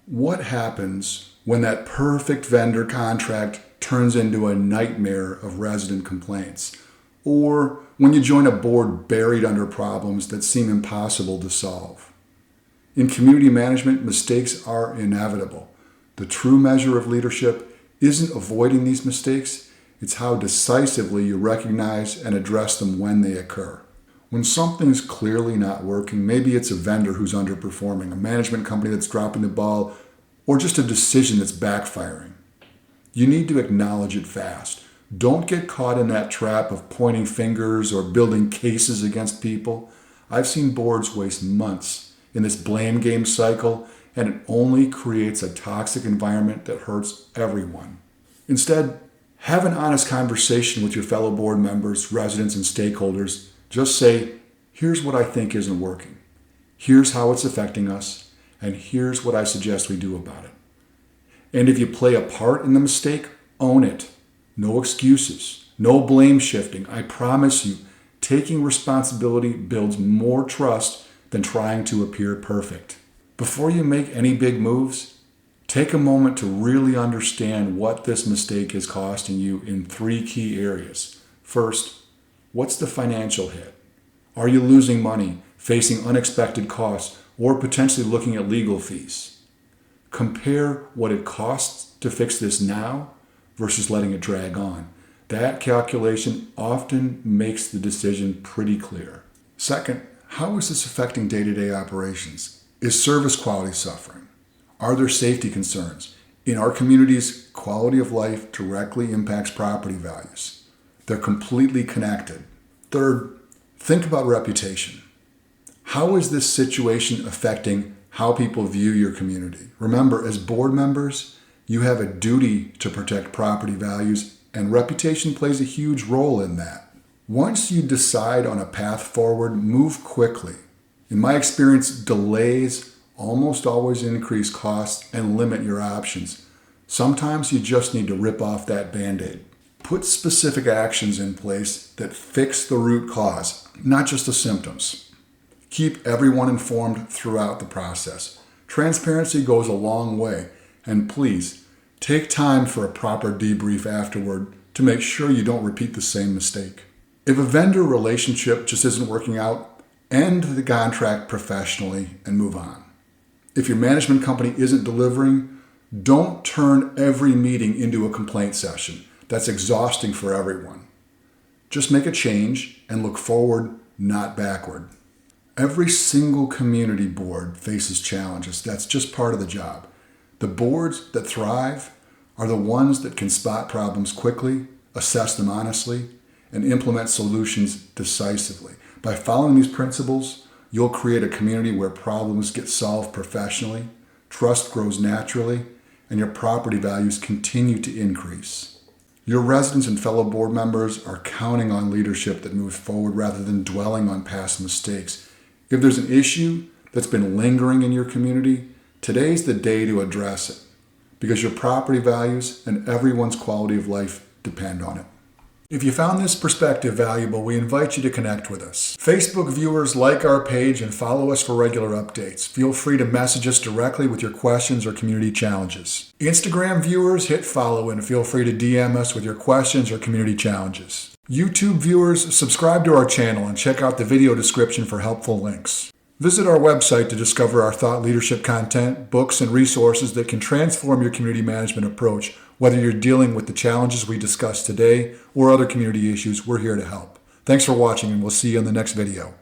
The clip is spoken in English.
What happens when that perfect vendor contract turns into a nightmare of resident complaints? Or when you join a board buried under problems that seem impossible to solve? In community management, mistakes are inevitable. The true measure of leadership isn't avoiding these mistakes, it's how decisively you recognize and address them when they occur. When something's clearly not working, maybe it's a vendor who's underperforming, a management company that's dropping the ball, or just a decision that's backfiring. You need to acknowledge it fast. Don't get caught in that trap of pointing fingers or building cases against people. I've seen boards waste months in this blame game cycle, and it only creates a toxic environment that hurts everyone. Instead, have an honest conversation with your fellow board members, residents, and stakeholders. Just say, here's what I think isn't working. Here's how it's affecting us, and here's what I suggest we do about it. And if you play a part in the mistake, own it. No excuses, no blame shifting. I promise you, taking responsibility builds more trust than trying to appear perfect. Before you make any big moves, take a moment to really understand what this mistake is costing you in 3 key areas. First, what's the financial hit? Are you losing money, facing unexpected costs, or potentially looking at legal fees? Compare what it costs to fix this now versus letting it drag on. That calculation often makes the decision pretty clear. Second, how is this affecting day-to-day operations? Is service quality suffering? Are there safety concerns? In our communities, quality of life directly impacts property values. They're completely connected. Third, think about reputation. How is this situation affecting how people view your community? Remember, as board members, you have a duty to protect property values, and reputation plays a huge role in that. Once you decide on a path forward, move quickly. In my experience, delays almost always increase costs and limit your options. Sometimes you just need to rip off that Band-Aid. Put specific actions in place that fix the root cause, not just the symptoms. Keep everyone informed throughout the process. Transparency goes a long way, and please, take time for a proper debrief afterward to make sure you don't repeat the same mistake. If a vendor relationship just isn't working out, end the contract professionally and move on. If your management company isn't delivering, don't turn every meeting into a complaint session. That's exhausting for everyone. Just make a change and look forward, not backward. Every single community board faces challenges. That's just part of the job. The boards that thrive are the ones that can spot problems quickly, assess them honestly, and implement solutions decisively. By following these principles, you'll create a community where problems get solved professionally, trust grows naturally, and your property values continue to increase. Your residents and fellow board members are counting on leadership that moves forward rather than dwelling on past mistakes. If there's an issue that's been lingering in your community, today's the day to address it, because your property values and everyone's quality of life depend on it. If you found this perspective valuable, we invite you to connect with us. Facebook viewers, like our page and follow us for regular updates. Feel free to message us directly with your questions or community challenges. Instagram viewers, hit follow and feel free to DM us with your questions or community challenges. YouTube viewers, subscribe to our channel and check out the video description for helpful links. Visit our website to discover our thought leadership content, books, and resources that can transform your community management approach. Whether you're dealing with the challenges we discussed today or other community issues, we're here to help. Thanks for watching, and we'll see you in the next video.